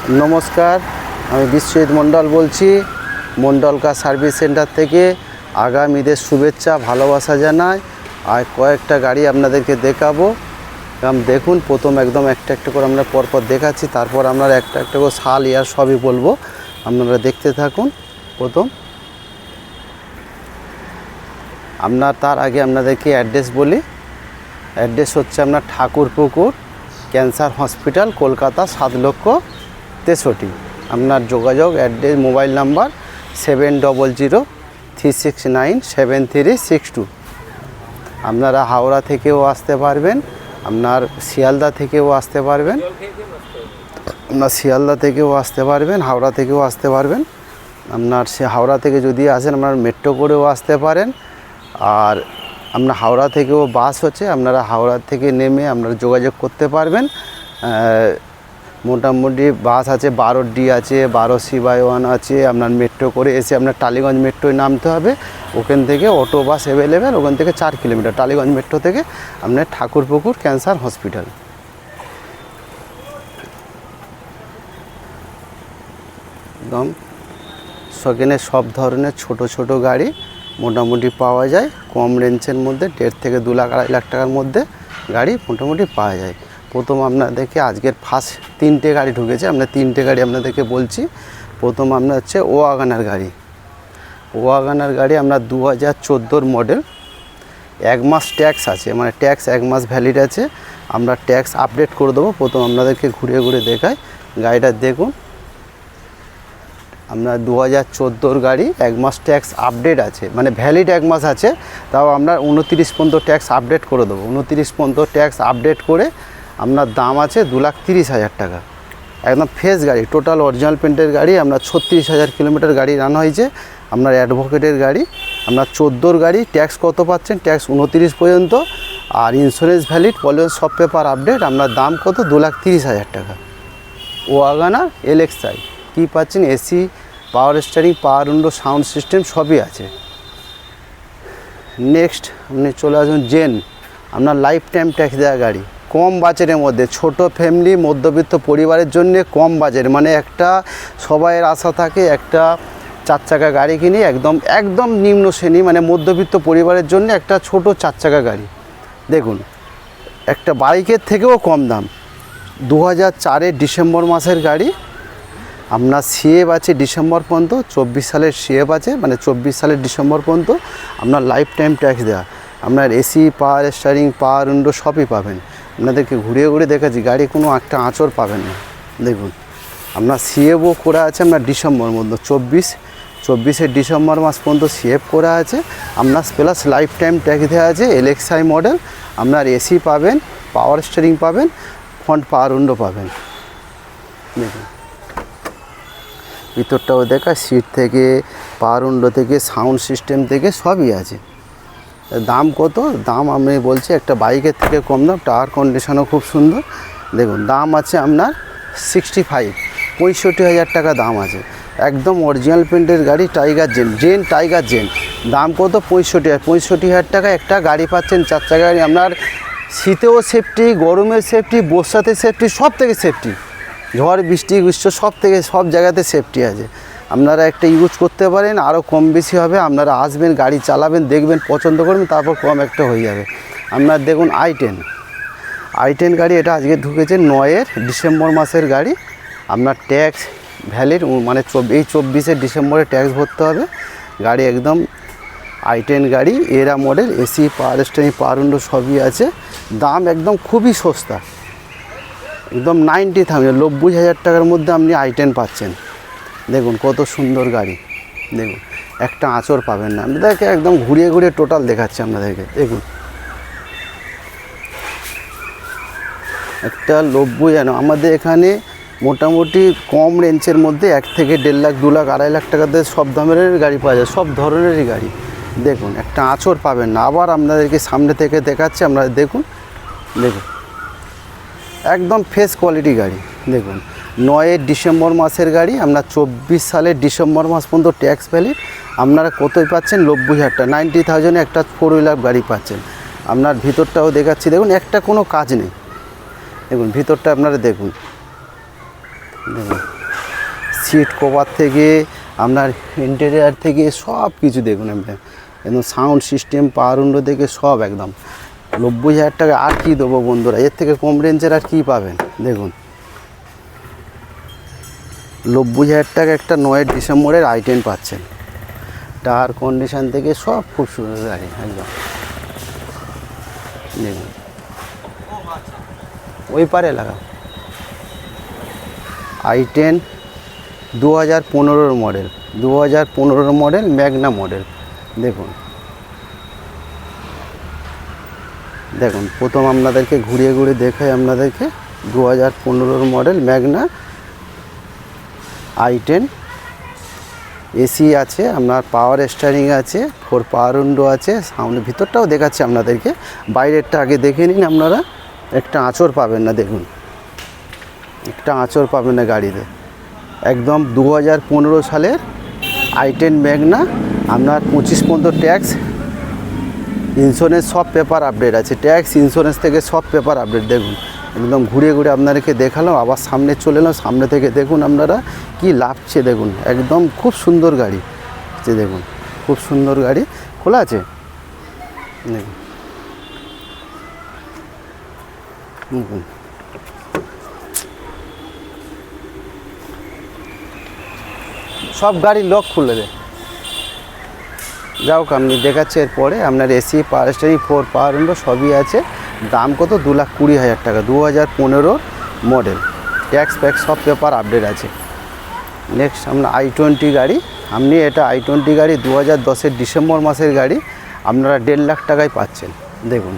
নমস্কার, আমি বিশ্বজিৎ মণ্ডল বলছি মণ্ডল কার সার্ভিস সেন্টার থেকে। আগামী ঈদের শুভেচ্ছা ভালোবাসা জানাই। আর কয়েকটা গাড়ি আপনাদেরকে দেখাবো। দেখুন, প্রথম একদম একটা একটা করে আমরা পরপর দেখাচ্ছি, তারপর আমরা একটা একটা করে সাল ইয়ার সবই বলবো, আপনারা দেখতে থাকুন। প্রথম তার আগে আপনাদেরকে অ্যাড্রেস বলি। অ্যাড্রেস হচ্ছে আপনার ঠাকুরপুকুর ক্যান্সার হসপিটাল, কলকাতা 7,63,000। আপনার যোগাযোগ অ্যাড্রেস মোবাইল নাম্বার 7003697362। আপনারা হাওড়া থেকেও আসতে পারবেন, আপনার শিয়ালদা থেকেও আসতে পারবেন, হাওড়া থেকেও আসতে পারবেন। আপনার হাওড়া থেকে যদি আসেন আপনার মেট্রো করেও আসতে পারেন। আর আপনার হাওড়া থেকেও বাস হচ্ছে, আপনারা হাওড়া থেকে নেমে আপনারা যোগাযোগ করতে পারবেন। মোটামুটি বাস আছে 12D আছে, 12C/1 আছে। আপনার মেট্রো করে এসে আপনার টালিগঞ্জ মেট্রোয় নামতে হবে। ওখান থেকে অটো বাস অ্যাভেলেবেল, ওখান থেকে 4 কিলোমিটার টালিগঞ্জ মেট্রো থেকে আপনার ঠাকুরপুকুর ক্যান্সার হসপিটাল। একদম সেখানে সব ধরনের ছোট ছোট গাড়ি মোটামুটি পাওয়া যায় কম রেঞ্জের মধ্যে। 1.5 থেকে 2 লাখ 2.5 লাখ টাকার মধ্যে গাড়ি মোটামুটি পাওয়া যায়। প্রথম আপনাদেরকে আজকের ফার্স্ট 3টে গাড়ি ঢুকেছে, আমরা 3টে গাড়ি আপনাদেরকে বলছি। প্রথম আপনার হচ্ছে ওয়াগনার গাড়ি। ওয়াগনার গাড়ি আমরা 2014 মডেল। 1 মাস ট্যাক্স আছে, মানে ট্যাক্স 1 মাস ভ্যালিড আছে। আমরা ট্যাক্স আপডেট করে দেবো। প্রথম আপনাদেরকে ঘুরে ঘুরে দেখাই গাড়িটা। দেখুন, আমরা 2014 গাড়ি, 1 মাস ট্যাক্স আপডেট আছে, মানে ভ্যালিড 1 মাস আছে। তাও আমরা 29 পর্যন্ত ট্যাক্স আপডেট করে দেবো। 29 পর্যন্ত ট্যাক্স আপডেট করে আপনার দাম আছে 2,30,000 টাকা। একদম ফ্রেশ গাড়ি, টোটাল অরিজিনাল পেন্টের গাড়ি। আমরা 36,000 কিলোমিটার গাড়ি রান হয়েছে। আপনার অ্যাডভোকেটের গাড়ি। আপনার 14 গাড়ি ট্যাক্স কত পাচ্ছেন? ট্যাক্স 29 পর্যন্ত। আর ইন্স্যুরেন্স ভ্যালিড, পলিউশন সব পেপার আপডেট। আপনার দাম কত? 2,30,000 টাকা। ওয়াগনার LXi কী পাচ্ছেন? এসি, পাওয়ার স্টিয়ারিং, পাওয়ার উইন্ডো, সাউন্ড সিস্টেম সবই আছে। নেক্সট আপনি চলে আসুন জেন। আপনার লাইফ টাইম ট্যাক্স দেওয়া গাড়ি, কম বাজেটের মধ্যে, ছোট ফ্যামিলি মধ্যবিত্ত পরিবারের জন্য কম বাজেট, মানে একটা সবাইয়ের আশা থাকে একটা 4 চাকা গাড়ি কিনি, একদম নিম্ন শ্রেণী, মানে মধ্যবিত্ত পরিবারের জন্য একটা ছোট 4 চাকা গাড়ি। দেখুন, একটা বাইকের থেকেও কম দাম। 2004 ডিসেম্বর মাসের গাড়ি। আপনার সিএফ আছে ডিসেম্বর পর্যন্ত, 24 সালের সিএফ আছে, মানে 24 সালের ডিসেম্বর পর্যন্ত আপনার লাইফ টাইম ট্যাক্স দেওয়া। আপনার এসি, পাওয়ার স্টিয়ারিং, পাওয়ার উইন্ডো সবই পাবেন। আপনাদেরকে ঘুরিয়ে ঘুরিয়ে দেখাচ্ছি, গাড়ি কোনো একটা আঁচড় পাবেন না। দেখুন, আপনার সিএফও করা আছে আপনার ডিসেম্বর মধ্যে, 24 ডিসেম্বর মাস পর্যন্ত সিএফ করা আছে। আপনার প্লাস লাইফ টাইম ট্যাক্স দেওয়া আছে। LXi model. আপনার এসি পাবেন, পাওয়ার স্টিয়ারিং পাবেন, ফ্রন্ট পাওয়ার উইন্ডো পাবেন। দেখুন, ভিতরটাও দেখা, সিট থেকে, পাওয়ার উইন্ডো থেকে, সাউন্ড সিস্টেম থেকে সবই আছে। দাম কত? দাম আমি বলছি একটা বাইকের থেকে কম দাম। টায়ার কন্ডিশনও খুব সুন্দর। দেখুন, দাম আছে আপনার 65,000 টাকা দাম আছে। একদম অরিজিনাল পেন্টের গাড়ি, টাইগার জেন। দাম কত? 65,000 টাকা একটা গাড়ি পাচ্ছেন, 4 চাকা গাড়ি। আপনার শীতেও সেফটি, গরমের সেফটি, বর্ষাতে সেফটি, সব থেকে সেফটি। ঝড় বৃষ্টি গ্রীষ্ম সব জায়গাতে সেফটি আছে। আপনারা একটা ইউজ করতে পারেন, আরও কম বেশি হবে। আপনারা আসবেন, গাড়ি চালাবেন, দেখবেন, পছন্দ করবেন, তারপর কম একটা হয়ে যাবে। আপনার দেখুন i10 গাড়ি। এটা আজকে ঢুকেছে 9 ডিসেম্বর মাসের গাড়ি। আপনার ট্যাক্স ভ্যালিড, মানে 24 ডিসেম্বরে ট্যাক্স ভরতে হবে। গাড়ি একদম i10 গাড়ি, এরা মডেল, এসি, পাওয়ার স্টিয়ারিং, পাওয়ার উইন্ডো সবই আছে। দাম একদম খুবই সস্তা, একদম 90,000 টাকার মধ্যে আপনি i10 পাচ্ছেন। দেখুন কত সুন্দর গাড়ি। দেখুন, একটা আঁচড় পাবেন না। আপনাদেরকে একদম ঘুরিয়ে ঘুরিয়ে টোটাল দেখাচ্ছি আপনাদেরকে। দেখুন, একটা 90 আমাদের এখানে মোটামুটি কম রেঞ্জের মধ্যে 1 থেকে 1.5 লাখ, 2 লাখ, 2.5 লাখ টাকাতে সব দামের গাড়ি পাওয়া যায়, সব ধরনেরই গাড়ি। দেখুন, একটা আঁচড় পাবেন না। আবার আপনাদেরকে সামনে থেকে দেখাচ্ছি, আপনারা দেখুন। একদম ফ্রেশ কোয়ালিটি গাড়ি। দেখুন, 9 ডিসেম্বর মাসের গাড়ি। আপনার 24 সালের ডিসেম্বর মাস পর্যন্ত ট্যাক্স ভ্যালিড। আপনারা কতই পাচ্ছেন? 90,000 টাকা, 90,000 একটা 4 হুইলার গাড়ি পাচ্ছেন। আপনার ভিতরটাও দেখাচ্ছি। দেখুন, একটা কোনো কাজ নেই। দেখুন ভিতরটা আপনারা দেখুন। দেখুন সিট কভার থেকে আপনার ইন্টেরিয়ার থেকে সব কিছু দেখুন একদম সাউন্ড সিস্টেম পাওয়ার উইন্ডো থেকে সব একদম 90,000 টাকা আর কি দেবো বন্ধুরা, এর থেকে কম রেঞ্জের আর কি পাবেন। দেখুন 90,000 টাকা একটা 9 ডিসেম্বরের i10 পাচ্ছেন, টায়ার কন্ডিশন থেকে সব খুব সুন্দর গাড়ি একদম। দেখুন ওই পারে লাগা i10 2015 model, 2015 model Magna model. দেখুন দেখুন প্রথম আপনাদেরকে ঘুরিয়ে ঘুরিয়ে দেখাই আপনাদেরকে 2015 মডেল ম্যাগনা i10। এসি আছে, আপনার পাওয়ার স্টিয়ারিং আছে, 4 পাওয়ার উইন্ডো আছে, সাউন্ডের ভিতরটাও দেখাচ্ছি আপনাদেরকে, বাইরেরটা আগে দেখে নিন আপনারা। একটা আঁচড় পাবেন না, দেখুন একটা আঁচড় পাবেন না গাড়িতে, একদম 2015 সালের i10 ম্যাগনা। আপনার 25 পর্যন্ত ট্যাক্স ইন্স্যুরেন্স সব পেপার আপডেট আছে, ট্যাক্স ইন্স্যুরেন্স থেকে সব পেপার আপডেট। দেখুন একদম ঘুরিয়ে ঘুরিয়ে আপনাদেরকে দেখালাম, আবার সামনে চলে এলাম, সামনে থেকে দেখুন আপনারা কি লাভছে। দেখুন একদম খুব সুন্দর গাড়ি, যে দেখুন খুব সুন্দর গাড়ি, খোলা আছে দেখুন। দেখুন সব গাড়ি লক খুলে দেয়। যাও আপনি দেখাচ্ছে এরপরে আপনার এসি পাওয়ার স্টিয়ারিং 4 পাওয়ার উইন্ডো সবই আছে। দাম কত? 2,20,000 টাকা, 2015 মডেল, ট্যাক্স ফ্যাক্স সব পেপার আপডেট আছে। নেক্সট আপনার i20 গাড়ি, আপনি এটা i20 গাড়ি 2010-এর ডিসেম্বর মাসের গাড়ি, আপনারা 1.5 লাখ টাকায় পাচ্ছেন। দেখুন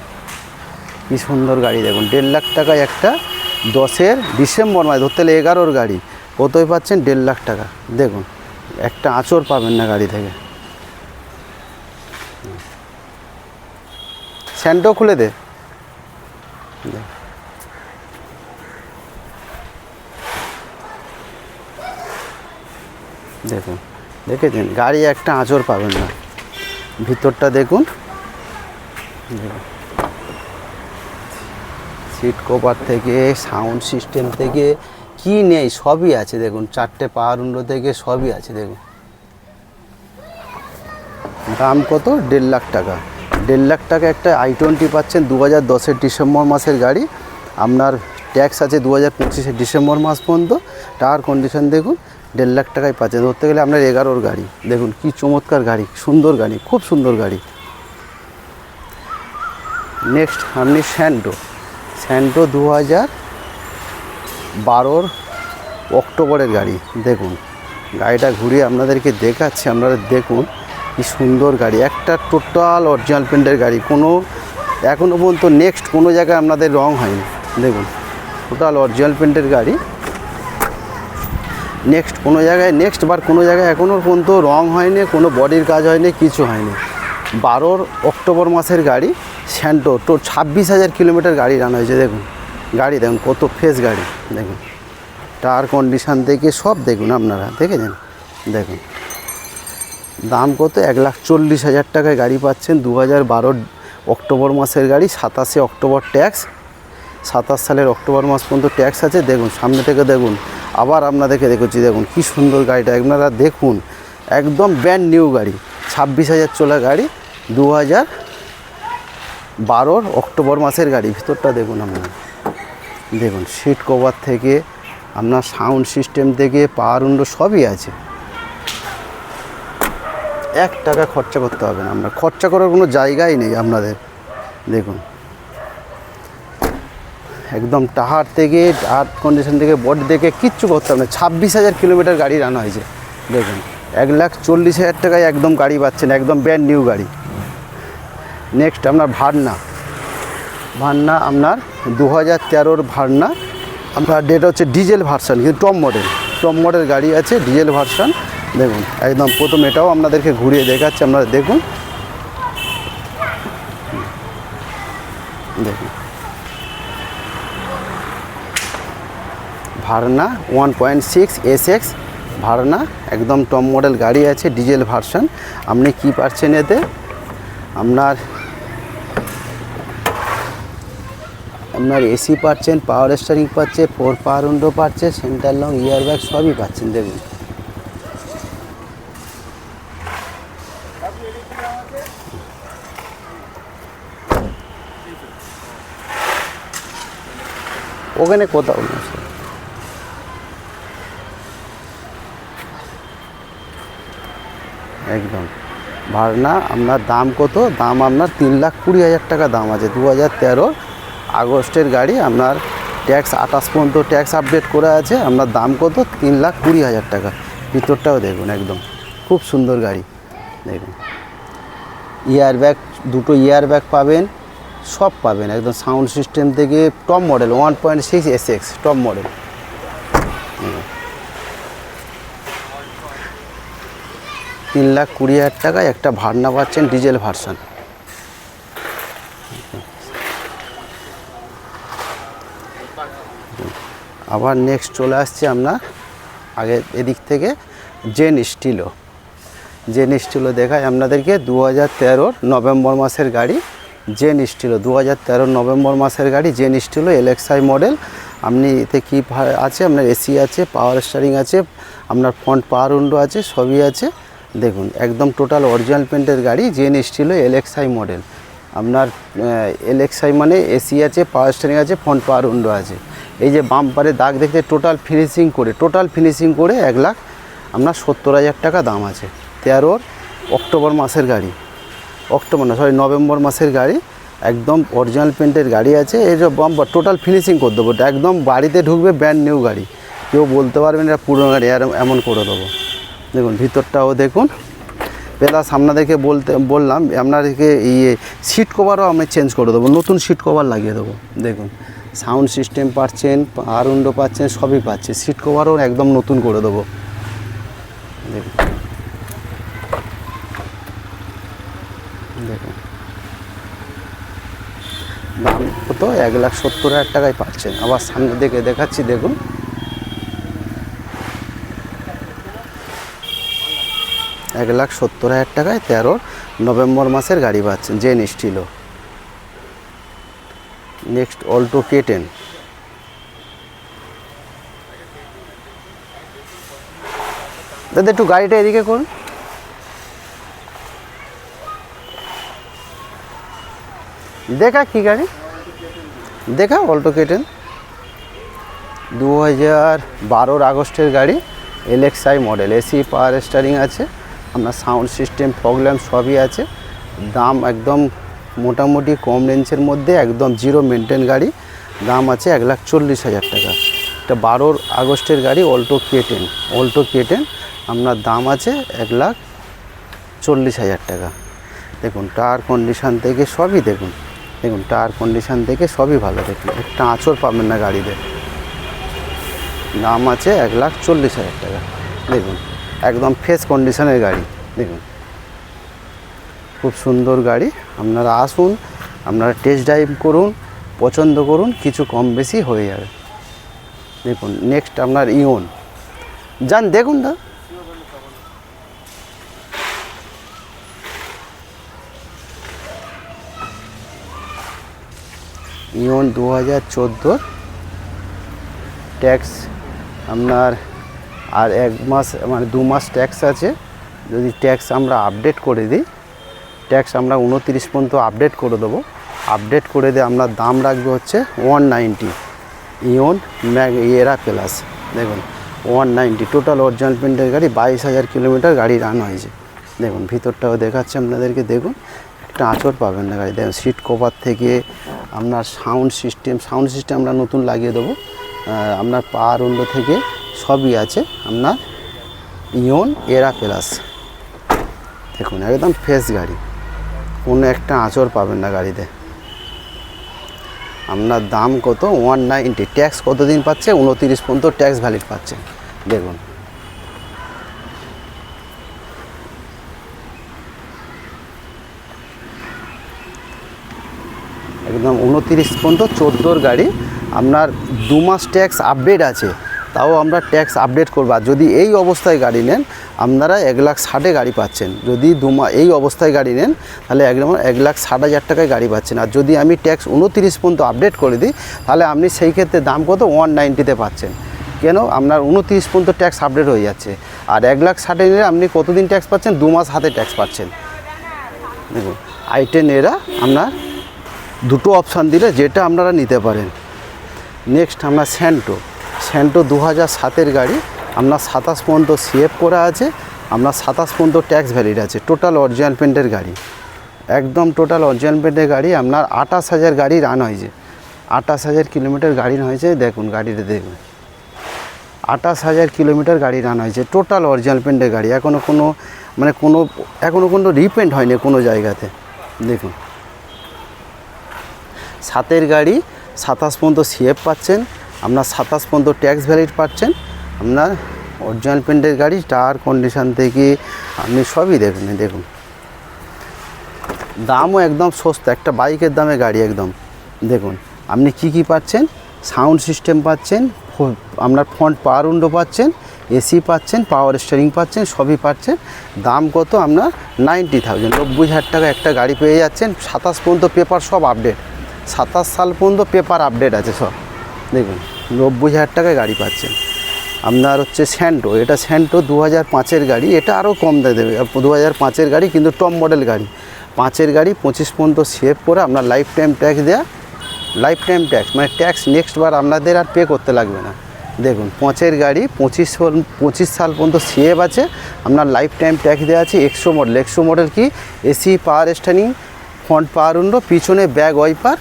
কি সুন্দর গাড়ি, দেখুন 1.5 লাখ টাকায় একটা 10-এর ডিসেম্বর মাস, ধরতে গেলে 11-র গাড়ি, কতই পাচ্ছেন? 1.5 লাখ টাকা। দেখুন একটা আঁচড় পাবেন না গাড়ি থেকে। স্যান্ডো খুলে দে। দেখুন দেখেছেন গাড়ি একটা আঁচড় পাবেন না, ভিতরটা দেখুন। সিট কভার থেকে সাউন্ড সিস্টেম থেকে কি নেই সবই আছে। দেখুন 4টে পাওয়ার উইন্ডো থেকে সবই আছে। দেখুন দাম কত? 1.5 লাখ টাকা। 1.5 লাখ টাকা একটা i20 পাচ্ছেন, 2010-এর ডিসেম্বর মাসের গাড়ি, আপনার ট্যাক্স আছে 2025-এর ডিসেম্বর মাস পর্যন্ত, টায়ার কন্ডিশন দেখুন, 1.5 লাখ টাকায় পাচ্ছেন, ধরতে গেলে আপনার 11-র গাড়ি। দেখুন কি চমৎকার গাড়ি, সুন্দর গাড়ি, খুব সুন্দর গাড়ি। নেক্সট আপনি স্যান্ডো 2012-র অক্টোবরের গাড়ি। দেখুন গাড়িটা ঘুরিয়ে আপনাদেরকে দেখাচ্ছি, আপনারা দেখুন কি সুন্দর গাড়ি, একটা টোটাল অরিজিনাল পেন্টের গাড়ি, কোনো এখনও পর্যন্ত নেক্সট কোনো জায়গায় আপনাদের রং হয়নি। দেখুন টোটাল অরিজিনাল পেন্টের গাড়ি, নেক্সট কোনো জায়গায় কোনো জায়গায় এখনও পর্যন্ত রং হয়নি, কোনো বডির কাজ হয়নি, কিছু হয়নি। 12 অক্টোবর মাসের গাড়ি স্যান্টো, 26,000 কিলোমিটার গাড়ি রান হয়েছে। দেখুন গাড়ি দেখুন কত ফ্রেশ গাড়ি, দেখুন টায়ার কন্ডিশান থেকে সব দেখুন আপনারা দেখেছেন। দেখুন দাম কত? 1,40,000 টাকায় গাড়ি পাচ্ছেন, 2012 অক্টোবর মাসের গাড়ি, 27 অক্টোবর ট্যাক্স, 27 সালের অক্টোবর মাস পর্যন্ত ট্যাক্স আছে। দেখুন সামনে থেকে দেখুন, আবার আপনাদেরকে দেখছি, দেখুন কি সুন্দর গাড়িটা, আপনারা দেখুন একদম ব্র্যান্ড নিউ গাড়ি, 26,000 চলা গাড়ি, 2012 অক্টোবর মাসের গাড়ি। ভিতরটা দেখুন আপনারা, দেখুন সিট কভার থেকে আপনার সাউন্ড সিস্টেম থেকে পাওয়ার উইন্ডো সবই আছে। 1 টাকা খরচা করতে হবে না, আপনার খরচা করার কোনো জায়গাই নেই আপনাদের। দেখুন একদম টায়ার থেকে, টায়ার কন্ডিশন থেকে, বডি থেকে কিচ্ছু করতে হবে না। 26,000 কিলোমিটার গাড়ি রান হয়েছে। দেখুন 1,40,000 টাকায় একদম গাড়ি পাচ্ছেন, একদম ব্র্যান্ড নিউ গাড়ি। নেক্সট আপনার ভার্না আপনার 2013-র ভার্না, আপনার ডেট হচ্ছে ডিজেল ভার্সান, কিন্তু টপ মডেল গাড়ি আছে, ডিজেল ভার্সান। দেখুন একদম প্রথম এটাও আপনাদেরকে ঘুরিয়ে দেখাচ্ছি, আপনারা দেখুন। দেখুন ভার্না 1.6 SX ভার্না, একদম টপ মডেল গাড়ি আছে, ডিজেল ভার্সান। আপনি কি পাচ্ছেন এতে? আপনার এসি পাচ্ছেন, পাওয়ার স্টিয়ারিং পাচ্ছে, 4 পাওয়ার উইন্ডো পাচ্ছে, সেন্টার লক, ইয়ারব্যাগ সবই পাচ্ছেন। দেখুন ওখানে কোথাও না স্যার। একদম ভার্না আপনার দাম কত, দাম আপনার 3,20,000 টাকা দাম আছে। 2013 আগস্টের গাড়ি, আপনার ট্যাক্স 28 পর্যন্ত ট্যাক্স আপডেট করা আছে। আপনার দাম কত, 3,20,000 টাকা। ভিতরটাও দেখুন, একদম খুব সুন্দর গাড়ি। দেখুন ইয়ার ব্যাগ, দুটো ইয়ার ব্যাগ পাবেন, সব পাবেন একদম। সাউন্ড সিস্টেম থেকে top model 1.6 SX top model. 3,20,000 টাকায় একটা ভার্না পাচ্ছেন, ডিজেল ভার্সন। আবার নেক্সট চলে আসছে আপনার আগে এদিক থেকে জেন স্টিলো। জেন স্টিলো দেখায় আপনাদেরকে 2013 নভেম্বর মাসের গাড়ি। জেন স্টিলো 2013 নভেম্বর মাসের গাড়ি, জেন স্টিলো LXI মডেল। আপনি এতে কী আছে, আপনার এসি আছে, পাওয়ার স্টিয়ারিং আছে, আপনার ফ্রন্ট পাওয়ার উইন্ডো আছে, সবই আছে। দেখুন একদম টোটাল অরিজিনাল পেন্টের গাড়ি, জেন স্টিলো LXI মডেল। আপনার LXI মানে এসি আছে, পাওয়ার স্টিয়ারিং আছে, ফ্রন্ট পাওয়ার উইন্ডো আছে। এই যে বাম্পারে দাগ দেখতে, টোটাল ফিনিশিং করে 1,70,000 টাকা দাম আছে। 13 অক্টোবর মাসের গাড়ি, নভেম্বর মাসের গাড়ি। একদম অরিজিনাল পেন্টের গাড়ি আছে। এই যে বাম্পার টোটাল ফিনিশিং করে দেবো, একদম বাড়িতে ঢুকবে ব্র্যান্ড নিউ গাড়ি, কেউ বলতে পারবেন এটা পুরনো গাড়ি, আর এমন করে দেবো। দেখুন ভিতরটাও দেখুন। প্লাস আপনাদেরকে বললাম আপনাদেরকে সিট কভারও আমি চেঞ্জ করে দেবো, নতুন সিট কভার লাগিয়ে দেবো। দেখুন সাউন্ড সিস্টেম পাচ্ছেন, পাওয়ার উইন্ডো পাচ্ছেন, সবই পাচ্ছে। সিট কভারও একদম নতুন করে দেবো। দেখুন দেখুন দাম কত, 1,70,000 টাকায় পাচ্ছেন। আবার সামনে দেখে দেখাচ্ছি, দেখুন 1,70,000 টাকায় 13 নভেম্বর মাসের গাড়ি পাচ্ছেন, জেন স্টিলো। Next Alto K10। দাদা একটু গাড়িটা এদিকে করুন। দেখা কি গাড়ি দেখা, অল্টো K10 2012 আগস্টের গাড়ি, LXI model, AC power steering আছে, আপনার সাউন্ড সিস্টেম ফগ ল্যাম্প সবই আছে। দাম একদম মোটামুটি কম রেঞ্জের মধ্যে, একদম জিরো মেনটেন গাড়ি। দাম আছে 1,40,000 টাকা। এটা 12 আগস্টের গাড়ি, অল্টো K10। আপনার দাম আছে 1,40,000 টাকা। দেখুন টায়ার কন্ডিশান থেকে সবই দেখুন, টায়ার কন্ডিশান থেকে সবই ভালো। দেখুন একটা আঁচড় পাবেন না গাড়িতে। দাম আছে 1,40,000 টাকা। দেখুন একদম ফ্রেশ কন্ডিশনের গাড়ি। দেখুন খুব সুন্দর গাড়ি। আপনারা আসুন, আপনারা টেস্ট ড্রাইভ করুন, পছন্দ করুন, কিছু কম বেশি হয়ে যাবে। দেখুন নেক্সট আপনার ইওন যান, দেখুন দা ইওন 2014 ট্যাক্স আপনার আর 1 মাস মানে 2 মাস ট্যাক্স আছে। যদি ট্যাক্স আমরা আপডেট করে দিই, ট্যাক্স আমরা 29 পর্যন্ত আপডেট করে দেবো। আপডেট করে দিয়ে আপনার দাম রাখবে হচ্ছে 190। ইওন এরা প্লাস দেখুন 190 টোটাল অরিজিনাল পেন্টের গাড়ি, 22,000 কিলোমিটার গাড়ি রান হয়েছে। দেখুন ভিতরটাও দেখাচ্ছে আপনাদেরকে। দেখুন একটা আঁচড় পাবেন না গাড়ি। দেখুন সিট কভার থেকে আপনার সাউন্ড সিস্টেম আমরা নতুন লাগিয়ে দেবো। আপনার পাওয়ার উইন্ডো থেকে সবই আছে আপনার ইওন এরা প্লাস। দেখুন একদম ফ্রেশ গাড়ি, কোনো একটা আঁচড় পাবেন না গাড়িতে। আপনার দাম কত, 190। ট্যাক্স কতদিন পাচ্ছে, 29 পর্যন্ত ট্যাক্স ভ্যালিড পাচ্ছে। দেখুন একদম 29 পর্যন্ত 14 গাড়ি। আপনার 2 মাস ট্যাক্স আপডেট আছে, তাও আমরা ট্যাক্স আপডেট করবো। আর যদি এই অবস্থায় গাড়ি নেন আপনারা 1,60,000 গাড়ি পাচ্ছেন। যদি এই অবস্থায় গাড়ি নেন তাহলে একদম 1,60,000 টাকায় গাড়ি পাচ্ছেন। আর যদি আমি ট্যাক্স 29 পর্যন্ত আপডেট করে দিই তাহলে আপনি সেই ক্ষেত্রে দাম কত, 190-তে পাচ্ছেন। কেন, আপনার 29 পর্যন্ত ট্যাক্স আপডেট হয়ে যাচ্ছে। আর 1,60,000 নিলে আপনি কতদিন ট্যাক্স পাচ্ছেন, 2 মাস হাতে ট্যাক্স পাচ্ছেন। দেখুন i10 এরা আপনার দুটো অপশান দিলে যেটা আপনারা নিতে পারেন। নেক্সট আপনার স্যান্টো 2007-এর গাড়ি, আপনার 27 পর্যন্ত সিএফ করা আছে, আপনার 27 পর্যন্ত ট্যাক্স ভ্যালিড আছে, টোটাল অরিজিনাল পেন্টের গাড়ি, একদম টোটাল অরিজিনাল পেন্টের গাড়ি। আপনার 28,000 গাড়ি রান হয়েছে, 28,000 কিলোমিটার গাড়ি হয়েছে। দেখুন গাড়িটা দেখুন, 28,000 কিলোমিটার গাড়ি রান হয়েছে, টোটাল অরিজিনাল পেন্টের গাড়ি। এখনও কোনো রিপেন্ট হয়নি কোনো জায়গাতে। দেখুন 7-এর গাড়ি, 27 পর্যন্ত সিএফ পাচ্ছেন, আপনার 27 পর্যন্ত ট্যাক্স ভ্যালিড পাচ্ছেন, আপনার অরিজিনাল পেন্টের গাড়ি, টায়ার কন্ডিশন থেকে আপনি সবই দেখুন দামও একদম সস্তা, একটা বাইকের দামে গাড়ি একদম। দেখুন আপনি কি পাচ্ছেন, সাউন্ড সিস্টেম পাচ্ছেন, আপনার ফ্রন্ট পাওয়ার উইন্ডো পাচ্ছেন, এসি পাচ্ছেন, পাওয়ার স্টিয়ারিং পাচ্ছেন, সবই পাচ্ছেন। দাম কত আপনার 90,000, 90,000 টাকা একটা গাড়ি পেয়ে যাচ্ছেন। 27 পর্যন্ত পেপার সব আপডেট, 27 সাল পর্যন্ত পেপার আপডেট আছে সব। দেখুন 90,000 টাকায় গাড়ি পাচ্ছেন। আপনার হচ্ছে স্যান্টো, এটা স্যান্টো 2005-এর গাড়ি, এটা আরও কম দেবে। 2005-এর গাড়ি কিন্তু টপ মডেল গাড়ি, 5-এর গাড়ি, 25 পর্যন্ত সেভ করে আপনার লাইফ টাইম ট্যাক্স দেয়া, লাইফ টাইম ট্যাক্স মানে ট্যাক্স নেক্সট বার আপনাদের আর পে করতে লাগবে না। দেখুন 5-এর গাড়ি, 25 সাল পর্যন্ত সেভ আছে, আপনার লাইফ টাইম ট্যাক্স দেওয়া আছে। 100 মডেল কি AC, power steering, front power window, পিছনে back wiper,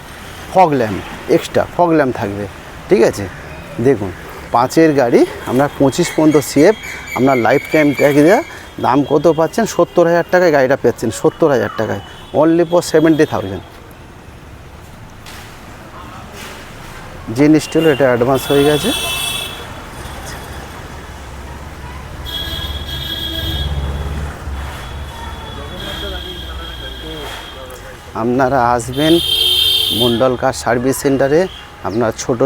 fog lamp, extra fog lamp থাকবে, ঠিক আছে। দেখুন 5-এর গাড়ি, আপনার 25 পর্যন্ত সেভ, আপনার লাইফ টাইম ট্যাক্স দেওয়া। দাম কত পাচ্ছেন, 70,000 টাকায় গাড়িটা পাচ্ছেন, 70,000 টাকায়, অনলি ফর 70,000। জিনিসটা হলো এটা অ্যাডভান্স হয়ে গেছে। আপনারা আসবেন মণ্ডল কার সার্ভিস সেন্টারে, আপনার ছোট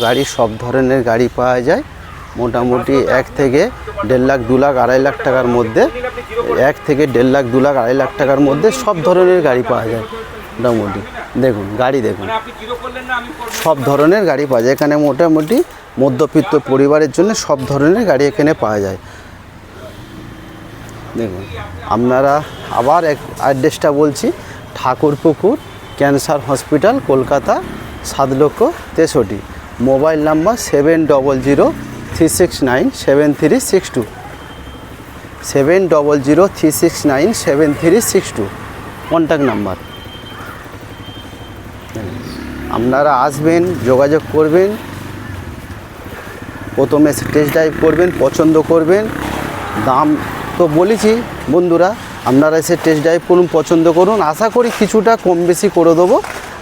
গাড়ি, সব ধরনের গাড়ি পাওয়া যায়। মোটামুটি 1 থেকে 1.5 লাখ, 2 লাখ, 2.5 লাখ টাকার মধ্যে, 1 থেকে 1.5 লাখ, 2 লাখ, 2.5 লাখ টাকার মধ্যে সব ধরনের গাড়ি পাওয়া যায় মোটামুটি। দেখুন গাড়ি দেখুন, সব ধরনের গাড়ি পাওয়া যায় এখানে। মোটামুটি মধ্যবিত্ত পরিবারের জন্য সব ধরনের গাড়ি এখানে পাওয়া যায়। দেখুন আপনারা আবার অ্যাড্রেসটা বলছি, Thakurpukur cancer hospital, Kolkata 7,63,000। Mobile number 7003697362, 7003697362 contact number. আপনারা আসবেন, যোগাযোগ করবেন, প্রথমে টেস্ট ড্রাইভ করবেন, পছন্দ করবেন। দাম তো বলেছি বন্ধুরা, আপনারা এসে টেস্ট ড্রাইভ করুন, পছন্দ করুন। আশা করি কিছুটা কম বেশি করে দেবো,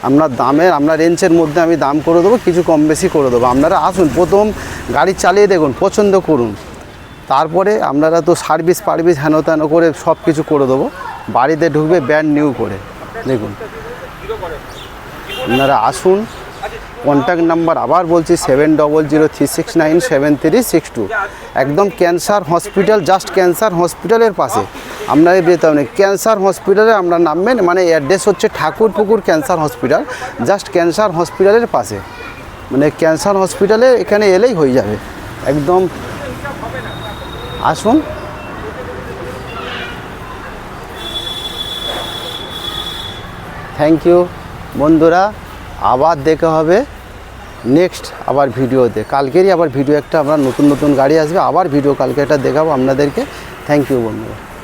আপনার দামের, আপনার রেঞ্জের মধ্যে আমি দাম করে দেবো, কিছু কম বেশি করে দেবো। আপনারা আসুন, প্রথম গাড়ি চালিয়ে দেখুন, পছন্দ করুন, তারপরে আপনারা তো সার্ভিস হেন তেন করে সব কিছু করে দেবো। বাড়িতে ঢুকবে ব্র্যান্ড নিউ করে। দেখুন আপনারা আসুন। কন্ট্যাক্ট নাম্বার আবার বলছি 7003697362, একদম ক্যান্সার হসপিটাল, জাস্ট ক্যান্সার হসপিটালের পাশে। আপনাদের যেতে হবে ক্যান্সার হসপিটালে আপনারা নামবেন, মানে অ্যাড্রেস হচ্ছে Thakurpukur cancer hospital, just cancer হসপিটালের পাশে, মানে ক্যান্সার হসপিটালে এখানে এলেই হয়ে যাবে একদম। আসুন। থ্যাংক ইউ বন্ধুরা, আবার দেখা হবে নেক্সট আবার ভিডিওতে। কালকেরই আবার ভিডিও একটা, আমরা নতুন গাড়ি আসবে, আবার ভিডিও কালকে একটা দেখাবো আপনাদেরকে। থ্যাংক ইউ বন্ধুরা।